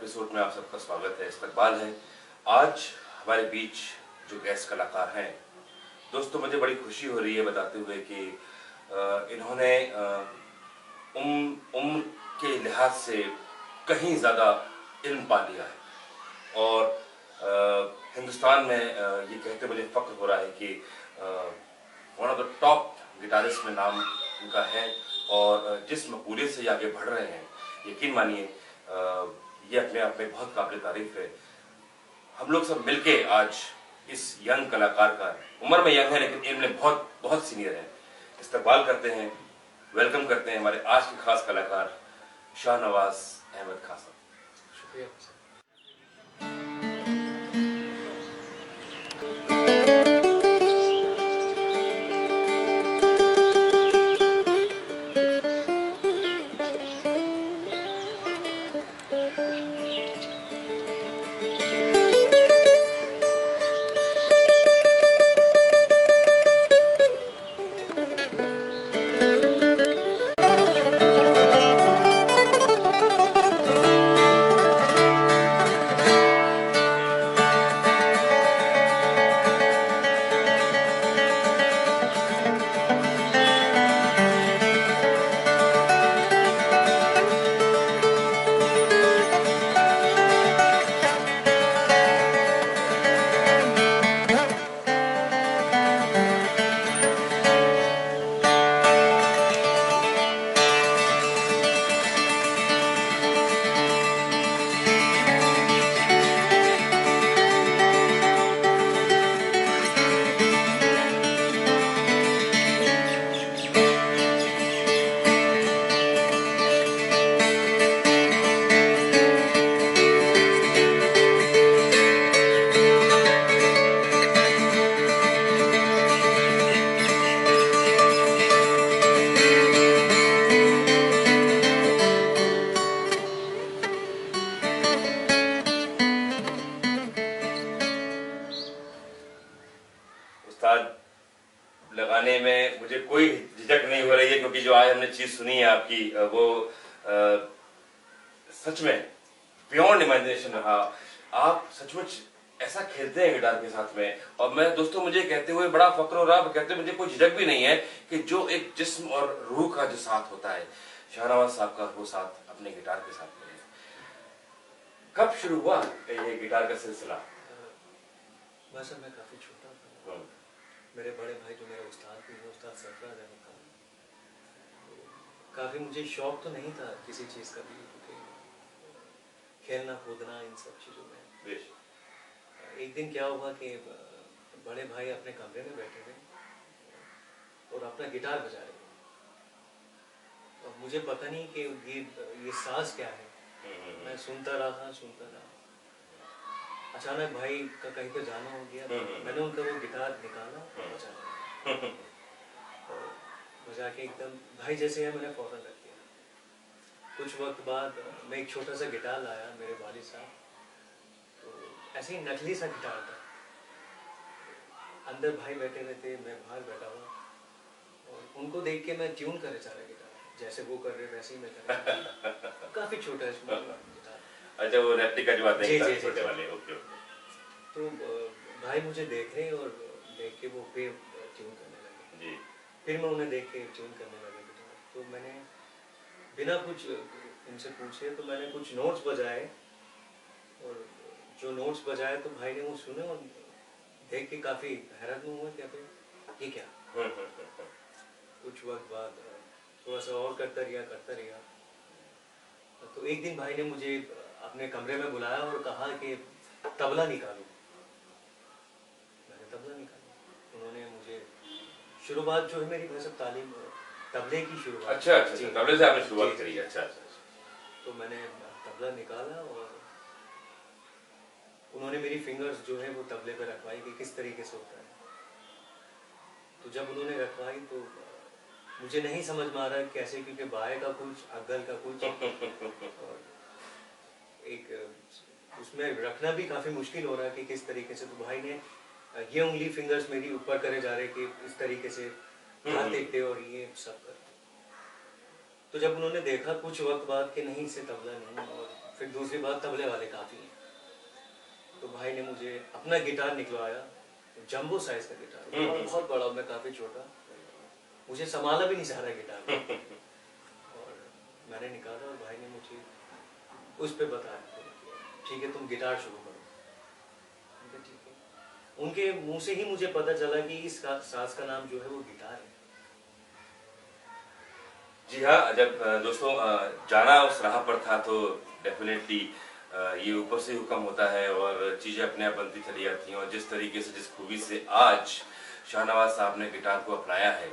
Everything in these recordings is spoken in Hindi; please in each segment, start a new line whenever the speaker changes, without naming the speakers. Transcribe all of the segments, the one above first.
एपिसोड में आप सबका स्वागत है, इस्तकबाल है। आज हमारे बीच जो गेस्ट कलाकार हैं, दोस्तों मुझे बड़ी खुशी हो रही है बताते हुए कि इन्होंने उम्र के लिहाज से कहीं ज़्यादा इल्म पा लिया है और हिंदुस्तान में ये कहते मुझे फख्र हो रहा है कि one of the top guitarist में नाम उनका है और जिस मकबूलियत से ये आगे बढ़ रहे हैं, यकीन मानिए ये अपने आप में बहुत काबिल तारीफ है। हम लोग सब मिलके आज इस यंग कलाकार का, उम्र में यंग है लेकिन इल्म में बहुत बहुत सीनियर है, इस्तकबाल करते हैं, वेलकम करते हैं हमारे आज के खास कलाकार शाहनवाज अहमद खान साहब।
शुक्रिया।
लगाने में मुझे कोई झिझक नहीं हो रही है क्योंकि जो आज हमने चीज सुनी है आपकी वो सच में बियॉन्ड इमेजिनेशन रहा। आप सचमुच ऐसा खेलते हैं गिटार के साथ में और मैं दोस्तों मुझे कहते हुए बड़ा फक्र हो रहा, कहते मुझे कोई झिझक भी नहीं है कि जो एक जिस्म और रूह का जो साथ होता है शाहनवाज साहब का, वो साथ अपने गिटार के साथ में है। कब शुरू हुआ ये गिटार का सिलसिला?
बस मैं काफी छोटा था। मेरे बड़े भाई जो मेरे उस्ताद भी हैं, उस्ताद सरफराज अहमद खान, काफ़ी मुझे शौक तो नहीं था किसी चीज़ का भी, क्योंकि खेलना कूदना इन सब चीज़ों में। एक दिन क्या हुआ कि बड़े भाई अपने कमरे में बैठे थे और अपना गिटार बजा रहे थे और मुझे पता नहीं कि ये साज क्या है। मैं सुनता रहा। अचानक भाई का कहीं पे जाना हो गया, मैंने उनका वो गिटार निकाला और बजा के एकदम भाई जैसे है मैंने फौरन रख दिया। कुछ वक्त बाद मैं एक छोटा सा गिटार लाया, मेरे वालिद साहब, तो ऐसे ही नकली सा गिटार था। अंदर भाई बैठे हुए थे, मैं बाहर बैठा हुआ और उनको देख के मैं ट्यून करे जा रहा गिटार, जैसे वो कर रहे वैसे ही मैं कर रहा। काफी छोटा है गिटार।
अच्छा, वो रेप्लिका जो आते हैं छोटे वाले। ओके।
तो भाई मुझे देख रहे और देख के वो फिर ट्यून करने लगे जी। फिर मैं उन्हें देख के ट्यून करने लगा गिटार। तो मैंने बिना कुछ उनसे पूछे तो मैंने कुछ नोट्स बजाए और जो नोट्स बजाए तो भाई ने वो सुने और देख के काफी हैरत में हुआ कि ये क्या। कुछ वक्त बाद थोड़ा सा और करता रहा। तो एक दिन भाई ने मुझे अपने कमरे में बुलाया और कहा कि तबला निकालो। मैंने तबला निकाला। उन्होंने मुझे शुरुआत जो है मेरी भाई साहब तालीम तबले की शुरुआत।
अच्छा, तबले से आपने शुरुआत करी। अच्छा।
तो मैंने तबला निकाला और उन्होंने मेरी फिंगर्स जो है वो तबले पे रखवाई कि किस तरीके से होता है। तो जब उन्होंने रखवाई तो मुझे नहीं समझ में आ रहा कैसे, क्योंकि बाएं का कुछ अग्गल का कुछ और एक उसमें रखना भी काफी मुश्किल हो रहा है कि किस तरीके से। तो भाई ने ये उंगली फिंगर्स मेरी ऊपर करे जा रहे कि इस तरीके से हाथ देखते और ये सब कर। तो जब उन्होंने देखा कुछ वक्त बाद कि नहीं, इससे तबला नहीं, और फिर दूसरी बात, तबले वाले काफ़ी हैं। तो भाई ने मुझे अपना गिटार निकलवाया, जंबो साइज का गिटार, बहुत बड़ा, मैं काफ़ी छोटा, मुझे संभाला भी नहीं जा रहा गिटार को। और मैंने निकाला और भाई ने मुझे उस पे बताया, ठीक है तुम गिटार शुरू करो। मैंने कहा, ठीक है। उनके मुंह से ही मुझे पता चला कि इस साज का नाम जो है वो गिटार है।
जी हाँ, जब दोस्तों जाना उस राह पर था तो डेफिनेटली ये ऊपर से हुक्म होता है और चीज़ें अपने आप बनती चली जाती हैं। और जिस तरीके से, जिस खूबी से आज शाहनवाज साहब ने गिटार को अपनाया है,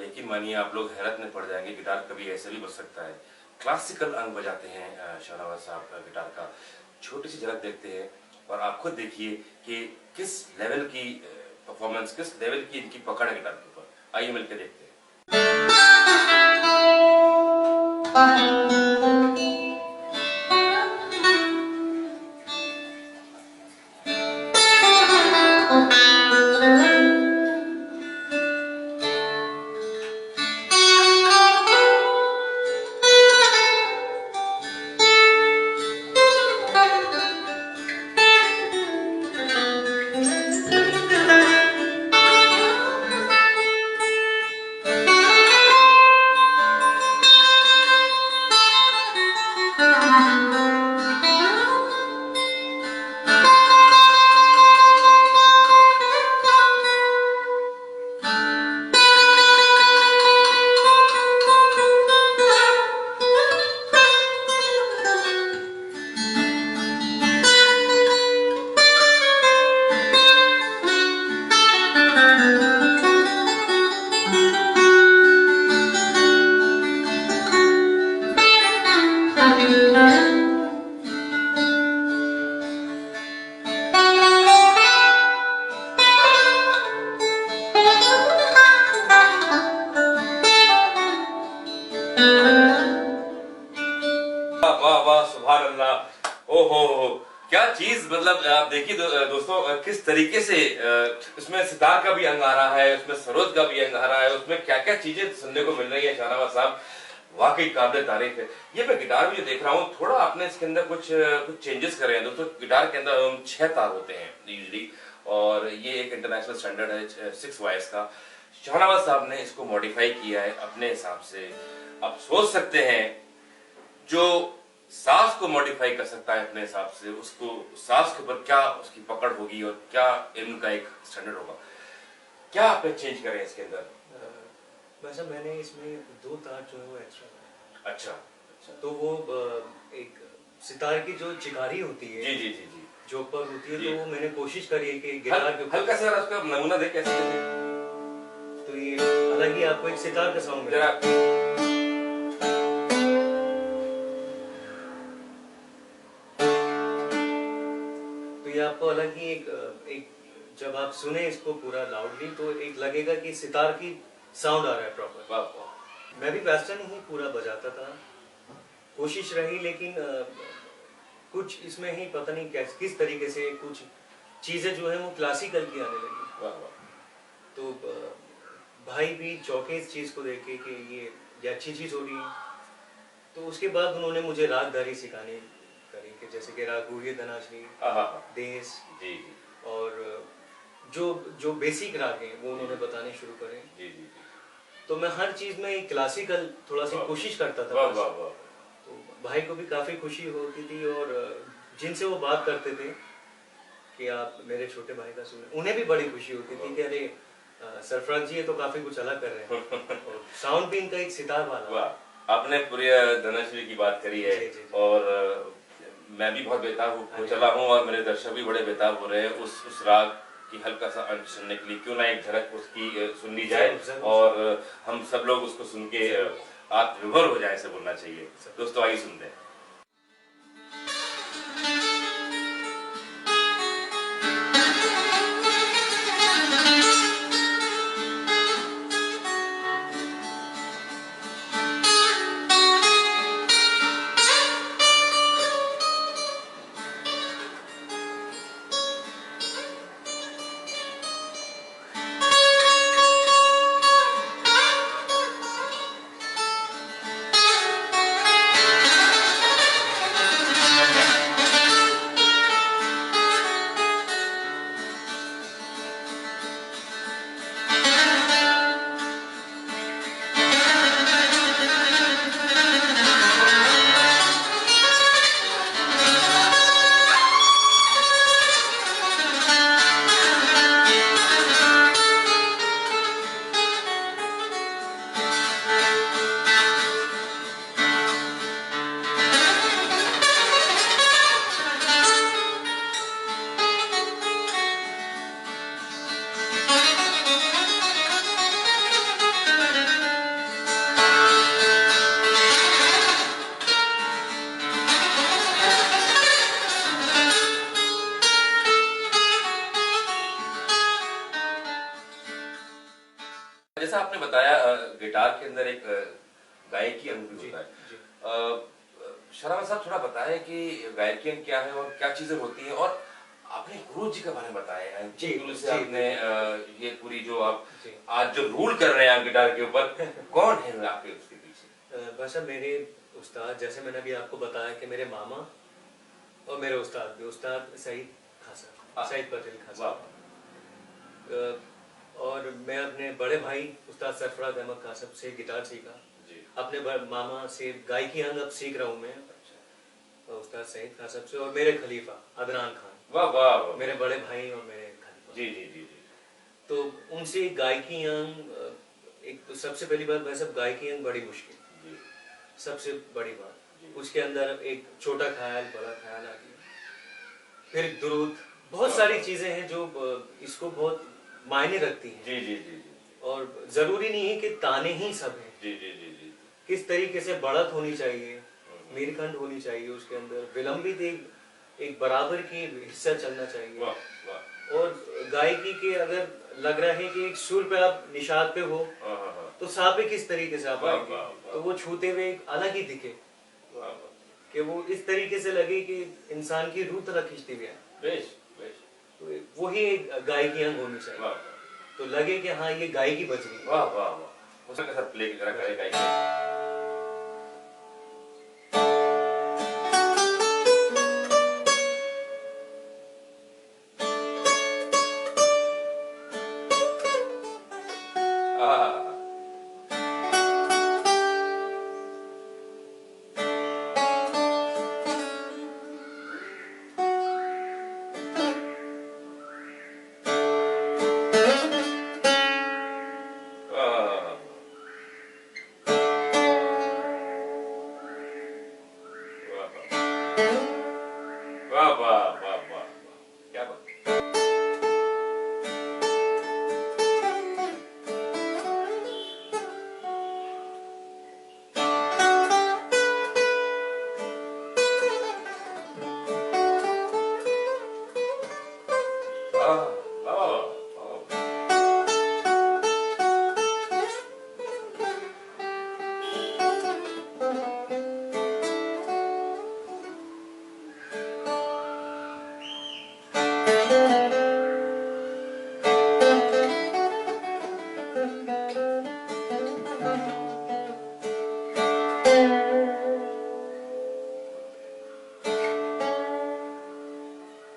यकीन मानिए आप लोग हैरत में पड़ जाएंगे। गिटार कभी ऐसे भी बज सकता है। क्लासिकल अंग बजाते हैं शाहनवाज साहब का गिटार का। छोटी सी झलक देखते हैं और आप खुद देखिए कि किस लेवल की परफॉर्मेंस, किस लेवल की इनकी पकड़ है गिटार के ऊपर। आइए मिलकर देखते हैं। वाह वाह, सुभान अल्लाह। ओहो, क्या चीज, मतलब आप देखिए दोस्तों किस तरीके से इसमें सितार का भी अंग आ रहा है, उसमें सरोज का भी अंग आ रहा है, उसमें क्या क्या चीजें सुनने को मिल रही है। शाहनवाज साहब वाकई काबिल तारीफ है। ये मैं गिटार भी जो देख रहा हूँ, थोड़ा आपने इसके अंदर कुछ चेंजेस करे हैं दोस्तों। गिटार के अंदर 6 तार होते हैं यूजली, और ये एक इंटरनेशनल स्टैंडर्ड है 6 वायर्स का। शाहनवाज साहब ने इसको मॉडिफाई किया है अपने हिसाब से। आप सोच सकते हैं, जो सांस को मॉडिफाई कर सकता है अपने हिसाब से, उसको सांस के ऊपर क्या उसकी पकड़ होगी और क्या इल्म का एक स्टैंडर्ड होगा। क्या आपने चेंज करे इसके अंदर?
वैसे मैंने इसमें 2 तार जो है वो एक्स्ट्रा।
अच्छा,
तो वो एक सितार की जो चिकारी होती है,
जी जी जी जी,
जो ऊपर होती है,
जी।
तो वो मैंने कोशिश करी है कि गिटार के ऊपर,
हल्का सा उसका नमूना दे कैसे कैसे।
तो ये अलग ही आपको एक सितार का साउंड
जरा
मिलेगा। तो ये आपको अलग ही एक जब आप सुने इसको पूरा लाउडली, तो एक लगेगा कि सितार की साउंड आ रहा है प्रॉपर।
वाह वाह।
मैं भी वेस्टर्न ही पूरा बजाता था, कोशिश रही, लेकिन कुछ इसमें ही पता नहीं किस तरीके से कुछ चीजें जो है वो क्लासिकल की आने लगी।
वाह वाह।
तो भाई भी चौंके इस चीज को देख के कि ये अच्छी चीज हो रही है। तो उसके बाद उन्होंने मुझे रागदारी सिखानी करी, कि जैसे कि राग गुड़िया धनाश्री, देश
जी जी,
और जो बेसिक राग हैं वो उन्होंने बताने शुरू करे।
जी जी।
तो मैं हर चीज में एक क्लासिकल थोड़ा सी कोशिश करता था।
वाह वाह वाह।
तो भाई को भी काफी खुशी होती थी, और जिनसे वो बात करते थे कि आप मेरे छोटे भाई का सुने, उन्हें भी बड़ी खुशी होती थी कि अरे सरफराज जी ये तो काफी कुछ अलग कर रहे हैं। और साउंड भी इनका एक सितार वाला।
वाह, आपने पूरी धनश्री की बात करी है।
जी, जी, जी।
और मैं भी बहुत बेताब हो चला हूँ और मेरे दर्शक भी बड़े बेताब हो रहे हैं उस राग की हल्का सा अंश सुनने के लिए। क्यों ना एक झलक उसकी सुन ली जाए, और हम सब लोग उसको सुन के आत्मनिर्भर हो जाए, ऐसे बोलना चाहिए। दोस्तों आइए सुनते हैं। जैसा आपने बताया गिटार के अंदर एक गायकी अंग भी होता है। शर्मा साहब थोड़ा बताएं कि गायकी अंग क्या है और क्या चीजें होती हैं, और आपने गुरु जी के बारे में बताया है।
जी,
गुरु से
जी,
आपने ये पूरी जो आप
जी।
आज जो रूल कर रहे हैं गिटार के ऊपर, कौन है आपके उसके पीछे?
बस अब मेरे उस्ताद, जैसे मैंने अभी आपको बताया कि मेरे मामा और मेरे उस्ताद भी, उस्ताद सईद खासा, सईद पटेल खासा। और मैं अपने बड़े भाई उस्ताद सरफराज अहमद खासब से गिटार सीखा। अपने मामा से गायकी अंग अब सीख रहा हूँ मैं, उस्ताद सईद खासब से, और मेरे खलीफा अदनान खान,
वाह वाह वाह,
मेरे बड़े भाई और मेरे खलीफा।
जी जी जी जी।
तो उनसे गायकी अंग, एक तो सबसे पहली बात, वैसे गायकी अंग बड़ी मुश्किल, सबसे बड़ी बात। उसके अंदर एक छोटा ख्याल बड़ा ख्याल आ गया, फिर दुरूद, बहुत सारी चीजें हैं जो इसको बहुत मायने रखती हैं।
जी जी जी जी।
और जरूरी नहीं है कि ताने ही सब हैं।
जी जी जी जी।
किस तरीके से बढ़त होनी चाहिए, मीरखंड होनी चाहिए, उसके अंदर विलंबित एक बराबर की हिस्सा चलना चाहिए।
वाह वाह।
और गायकी के अगर लग रहा है कि एक सुर पे आप निशाद पे हो, तो सा पे किस तरीके से आप आएंगे, तो वो छूते हुए एक अलग ही दिखे, कि वो इस तरीके से लगे कि इंसान की रूह तक खींचती हुई है। तो वही एक गायकी अंग होनी चाहिए, तो लगे कि हाँ ये गायकी बज रही है।
वाह वाह वाह। उसके साथ प्ले जरा करें गायकी। वाह वाह वाह वाह, क्या बात।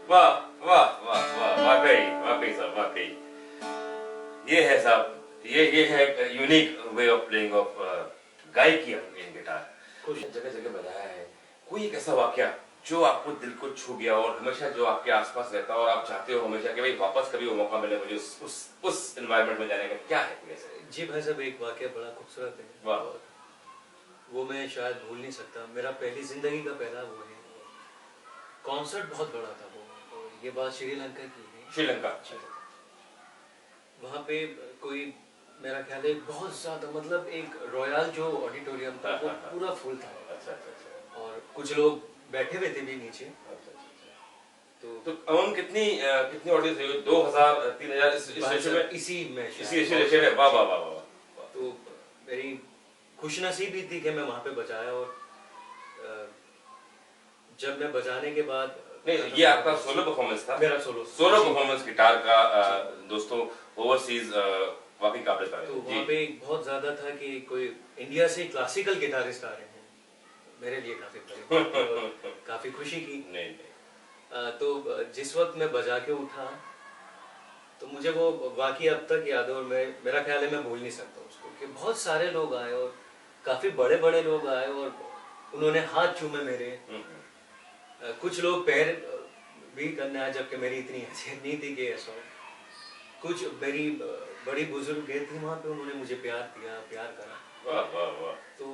वाह वाह वाह वाह, वाकई वाकई साहब, वाकई ये है साहब, ये है unique way of playing of गायकी इन गिटार। कुछ जगह जगह बजाया है, कोई एक ऐसा वाकया जो आपको दिल को छू गया और हमेशा जो आपके आसपास रहता है और आप चाहते हो हमेशा कि भाई वापस कभी वो मौका मिले मुझे उस एनवायरनमेंट में जाने का, क्या है कोई ऐसा?
जी भाई साहब, एक वाकया बड़ा खूबसूरत है,
वाह।
वो मैं शायद भूल नहीं सकता। मेरा पहली जिंदगी का पहला वो है, कॉन्सर्ट बहुत बड़ा था वो, और ये बात श्रीलंका की है।
श्रीलंका।
वहाँ पे कोई, मेरा ख्याल है बहुत ज्यादा, मतलब एक रॉयल जो ऑडिटोरियम था वो पूरा फुल था।
अच्छा अच्छा अच्छा।
और कुछ लोग बैठे हुए थे भी नीचे।
अच्छा अच्छा। तो अमन कितनी कितनी ऑडियंस है? 2000 3000 इस रेशो में? इसी रेशो में। वाह वाह वाह वाह।
तो मेरी खुशनसीबी थी कि मैं वहाँ पे बजाया, और जब मैं बजाने के बाद,
नहीं, ये आपका सोलो परफॉर्मेंस था?
मेरा सोलो
परफॉर्मेंस गिटार का। दोस्तों, ओवरसीज वाकई काबिल तारीफ।
तो वहाँ पे बहुत ज्यादा था कि कोई इंडिया से क्लासिकल गिटारिस्ट आ रहे हैं, मेरे लिए काफी खुशी की।
नहीं।
तो जिस वक्त मैं बजा के उठा, तो मुझे वो वाकई अब तक याद है, और मेरा ख्याल है मैं भूल नहीं सकता उसको, कि बहुत सारे लोग आए और काफी बड़े बड़े लोग आए और उन्होंने हाथ चूमे मेरे। कुछ लोग पैर भी करने आए, जबकि मेरी इतनी हैसियत नहीं थी कि ऐसा। कुछ मेरी बड़ी बुजुर्ग गए थी वहाँ पे, उन्होंने मुझे प्यार दिया, प्यार करा।
वाह वाह वाह।
तो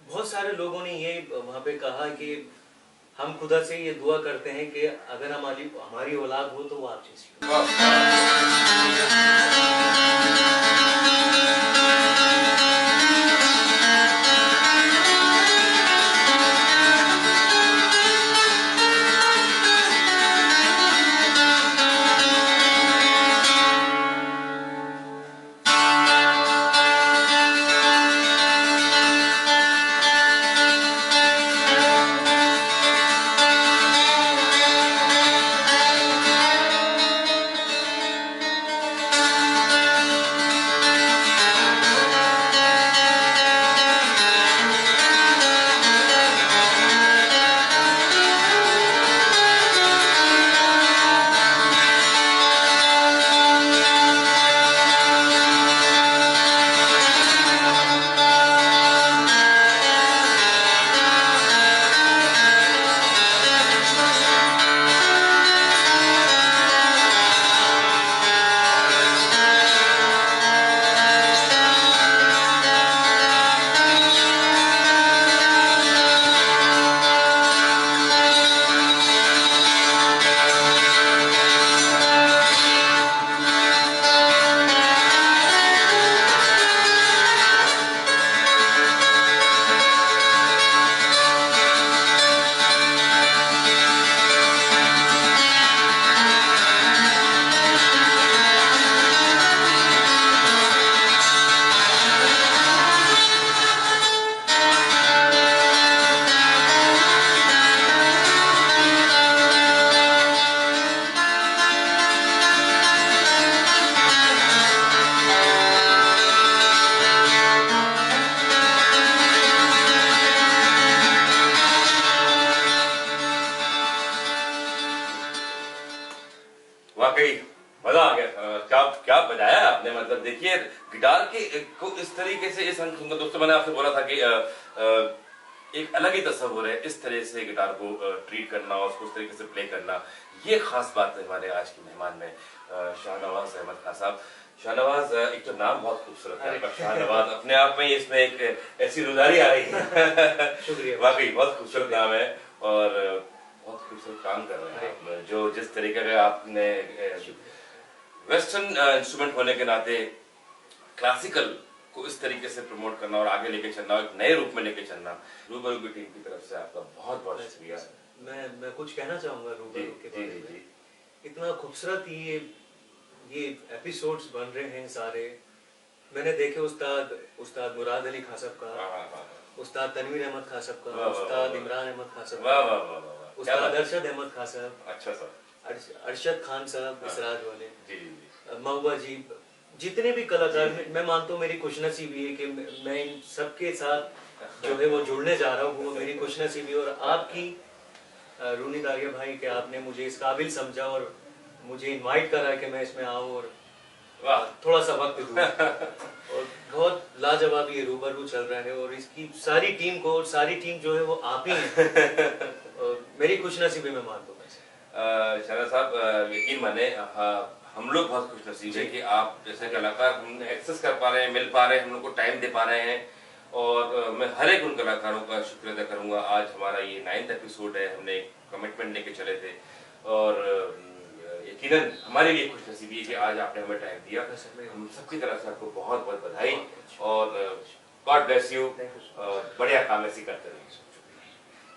बहुत सारे लोगों ने ये वहाँ पे कहा कि हम खुदा से ये दुआ करते हैं कि अगर हमारी औलाद हो तो वो आप जैसी हो।
मजा आ गया शाहनवाज, क्या क्या बजाया आपने। मतलब देखिए गिटार के को इस तरीके से इस अंक दोस्तों, मैंने आपसे बोला था कि एक अलग ही तस्वुर है इस तरह से गिटार को ट्रीट करना और उसको उस तरीके से प्ले करना। ये खास बात है हमारे आज के मेहमान में शाहनवाज अहमद खान साहब। शाहनवाज, एक तो नाम बहुत खूबसूरत है आपका, शाहनवाज अपने आप में इसमें एक ऐसी रुदारी आ रही है
शुक्रिया।
वाकई बहुत खूबसूरत नाम है और बहुत खूबसूरत काम कर रहे हैं आप। जो जिस तरीके का आपने वेस्टर्न इंस्ट्रूमेंट होने के नाते क्लासिकल को इस तरीके से प्रमोट करना और आगे लेके चलना, एक नए रूप में लेके चलना, रूबरू की टीम की तरफ से आपका बहुत बहुत शुक्रिया।
मैं कुछ कहना चाहूंगा रूबरू के बारे में।
जी।
इतना खूबसूरत ये एपिसोड्स बन रहे हैं सारे। मैंने देखे उस्ताद मुराद अली खान साहब का, उस्ताद तनवीर अहमद खान साहब का, उस्ताद इमरान अहमद खान साहब का, उस्ताद अरशद अहमद खान साहब,
अच्छा सर,
अरशद खान साहब इसराज वाले,
जी,
महुआ जी, जितने भी कलाकार, मैं मानता हूँ मेरी खुशनसीबी है कि मैं इन सबके साथ जो है वो जुड़ने जा रहा हूँ, वो मेरी खुशनसीबी। और आपकी रूनी दारिया भाई कि आपने मुझे इस काबिल समझा और मुझे इनवाइट करा कि मैं इसमें आऊँ और थोड़ा सा वक्त दूँ। और बहुत लाजवाब ये रूबरू चल रहा है और इसकी सारी टीम को, और सारी टीम जो है वो आप ही हैं और मेरी खुशनसीबी में मानता हूँ।
शाहनवाज साहब, यकीन माने हम लोग बहुत खुश नसीब है कि आप जैसे कलाकार हम एक्सेस कर पा रहे हैं, मिल पा रहे हैं, हम लोग को टाइम दे पा रहे हैं। और मैं हर एक उन कलाकारों का शुक्र अदा करूंगा। आज हमारा ये 9th एपिसोड है, हमने एक कमिटमेंट लेके चले थे और यकीनन हमारे लिए खुश नसीबी है कि आज आपने हमें टाइम दिया। हम सबकी तरफ से आपको बहुत बहुत बधाई और गॉड ब्लेस यू। बढ़िया काम ऐसी करते रहिए।